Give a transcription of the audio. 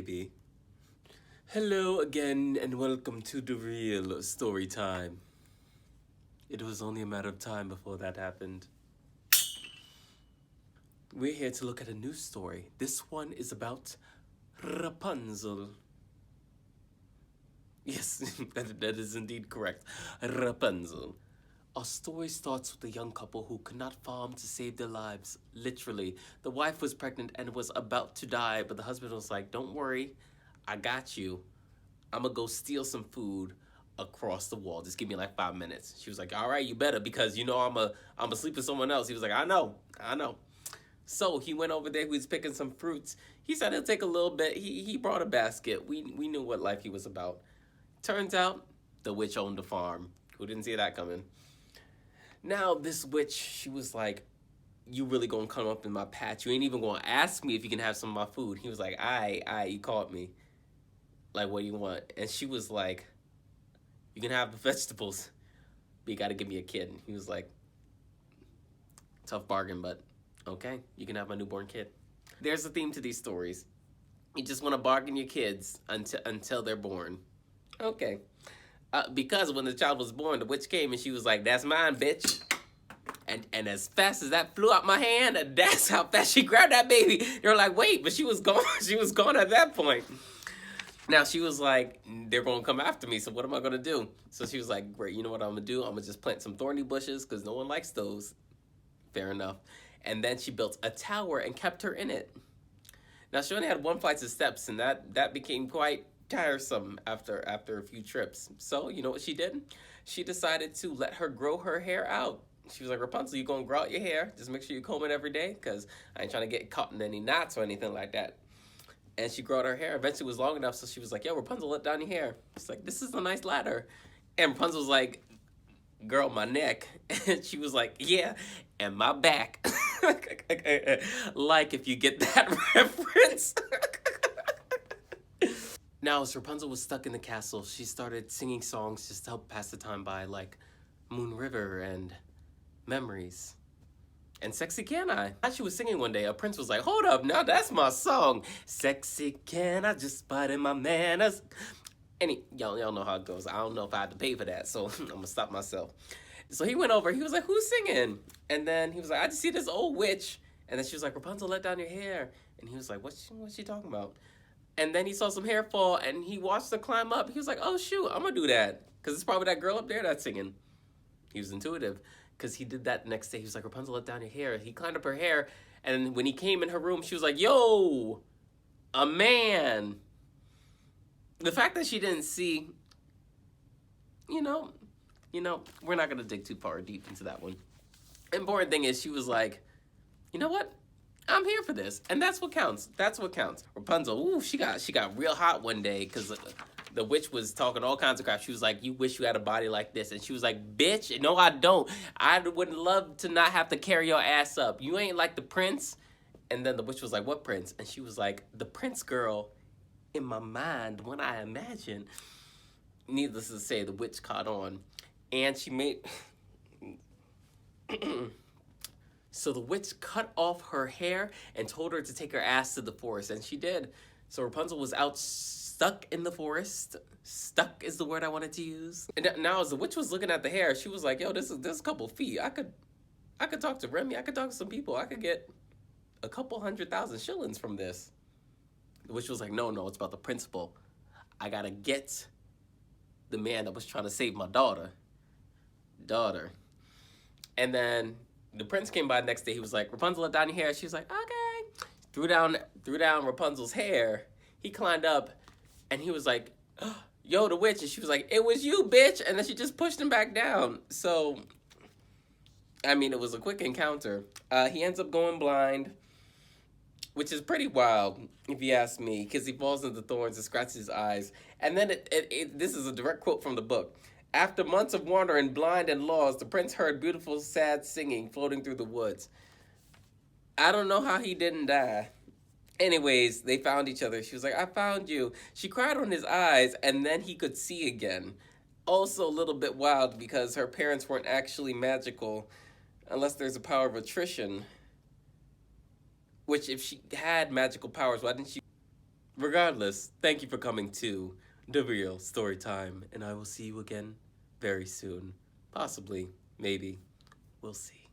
baby. Hello again, and welcome to the real story time. It was only a matter of time before that happened. We're here to look at a new story. This one is about Rapunzel. Yes, that is indeed correct. Rapunzel. Our story starts with a young couple who could not farm to save their lives. Literally, the wife was pregnant and was about to die, but the husband was like, "Don't worry, I got you. I'm gonna go steal some food across the wall. Just give me like 5 minutes." She was like, "All right, you better, because you know I'm a sleep with someone else." He was like, I know." So he went over there. He was picking some fruits. He said it'll take a little bit. He brought a basket. We knew what life he was about. Turns out the witch owned the farm. Who didn't see that coming? Now this witch, she was like, "You really gonna come up in my patch? You ain't even gonna ask me if you can have some of my food." He was like, "I, you caught me. Like, what do you want?" And she was like, "You can have the vegetables, but you gotta give me a kid." And he was like, "Tough bargain, but okay, you can have my newborn kid." There's a theme to these stories. You just want to bargain your kids until they're born. Okay. Because when the child was born, the witch came and she was like, "That's mine, bitch." And as fast as that flew out my hand, that's how fast she grabbed that baby. They're like, "Wait," but she was gone. She was gone at that point. Now she was like, "They're gonna come after me, so what am I gonna do?" So she was like, "Great, you know what I'm gonna do? I'm gonna just plant some thorny bushes because no one likes those." Fair enough. And then she built a tower and kept her in it. Now she only had one flight of steps, and that became quite tiresome after a few trips. So you know what she did? She decided to let her grow her hair out. She was like, "Rapunzel, you gonna grow out your hair? Just make sure you comb it every day, cause I ain't trying to get caught in any knots or anything like that." And she grew out her hair. Eventually, it was long enough, so she was like, "Yo, Rapunzel, let down your hair." She's like, "This is a nice ladder." And Rapunzel was like, "Girl, my neck." And she was like, "Yeah, and my back." Like, if you get that reference. Now, as Rapunzel was stuck in the castle, she started singing songs just to help pass the time by, like Moon River and Memories and Sexy Can I. As she was singing one day, a prince was like, "Hold up, now that's my song. Sexy can I, just spotted my manners." Y'all know how it goes. I don't know if I had to pay for that, so I'm gonna stop myself. So he went over, he was like, "Who's singing?" And then he was like, "I just see this old witch." And then she was like, "Rapunzel, let down your hair." And he was like, what's she talking about?" And then he saw some hair fall and he watched her climb up. He was like, "Oh shoot, I'm gonna do that. Cause it's probably that girl up there that's singing." He was intuitive. Cause he did that the next day. He was like, "Rapunzel, let down your hair." He climbed up her hair, and when he came in her room, she was like, "Yo, a man." The fact that she didn't see, you know, we're not gonna dig too far deep into that one. Important thing is she was like, "You know what? I'm here for this," and that's what counts. That's what counts. Rapunzel, ooh, she got real hot one day because the witch was talking all kinds of crap. She was like, "You wish you had a body like this," and she was like, "Bitch, no, I don't. I would love to not have to carry your ass up. You ain't like the prince." And then the witch was like, "What prince?" And she was like, "The prince girl in my mind when I imagine." Needless to say, the witch caught on, and she made. So the witch cut off her hair and told her to take her ass to the forest, and she did. So Rapunzel was out stuck in the forest. Stuck is the word I wanted to use. And now, as the witch was looking at the hair, she was like, "Yo, this is a couple feet. I could talk to Remy. I could talk to some people. I could get a couple 100,000 shillings from this." The witch was like, "No, it's about the principle. I gotta get the man that was trying to save my daughter." And then the prince came by the next day. He was like, "Rapunzel, let down your hair." She was like, "Okay." Threw down Rapunzel's hair. He climbed up, and he was like, "Yo, the witch." And she was like, "It was you, bitch." And then she just pushed him back down. So, I mean, it was a quick encounter. He ends up going blind, which is pretty wild, if you ask me, because he falls into thorns and scratches his eyes. And then this is a direct quote from the book. "After months of wandering blind and lost, the prince heard beautiful, sad singing floating through the woods." I don't know how he didn't die. Anyways, they found each other. She was like, "I found you." She cried on his eyes, and then he could see again. Also a little bit wild because her parents weren't actually magical unless there's a power of attrition. Which, if she had magical powers, why didn't she Regardless, thank you for coming to The Real Story Time, and I will see you again very soon. Possibly, maybe. We'll see.